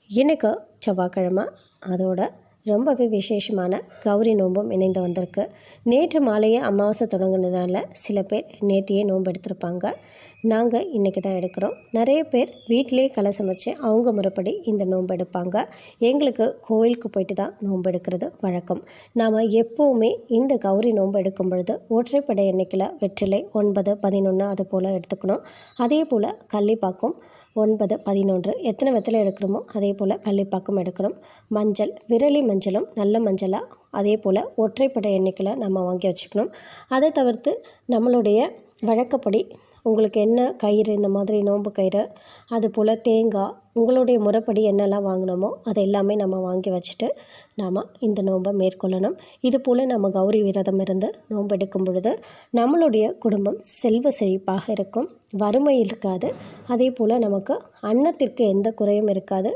இன்றைக்கு செவ்வாய்க்கிழமை, அதோட ரொம்பவே விசேஷமான கௌரி நோன்பும் இணைந்து வந்திருக்கு. நேற்று மாலையே அமாவாசை தொடங்கினதால சில பேர் நேற்றையே நோன்பு எடுத்திருப்பாங்க. நாங்கள் இன்றைக்கி தான் எடுக்கிறோம். நிறைய பேர் வீட்டிலே கலசம் வச்சு அவங்க முறைப்படி இந்த நோன்பு எடுப்பாங்க. எங்களுக்கு கோயிலுக்கு போயிட்டு தான் நோன்பு எடுக்கிறது வழக்கம். நாம் எப்போவுமே இந்த கௌரி நோன்பு எடுக்கும் பொழுது ஒற்றைப்படை எண்ணிக்கையில் வெற்றிலை 9, 11 அது போல் எடுத்துக்கணும். அதே போல் கள்ளிப்பாக்கும் 9, 11 எத்தனை வெற்றிலை எடுக்கிறோமோ அதே போல் கள்ளிப்பாக்கும் எடுக்கணும். மஞ்சள், விரலி மஞ்சளும் நல்ல மஞ்சளாக அதே போல் ஒற்றைப்படை எண்ணிக்கையில் நம்ம வாங்கி வச்சுக்கணும். அதை தவிர்த்து நம்மளுடைய வழக்கப்படி உங்களுக்கு என்ன கயிறு, இந்த மாதிரி நோன்பு கயிறு, அதுபோல் தேங்காய், உங்களுடைய முறைப்படி என்னெல்லாம் வாங்கினோமோ அதை எல்லாமே நம்ம வாங்கி வச்சுட்டு நாம் இந்த நோன்பை மேற்கொள்ளணும். இதுபோல் நம்ம கௌரி விரதம் இருந்து நோன்பு எடுக்கும் பொழுது நம்மளுடைய குடும்பம் செல்வ செழிப்பாக இருக்கும், வறுமை இருக்காது. அதே போல் நமக்கு அன்னத்திற்கு எந்த குறையும் இருக்காது.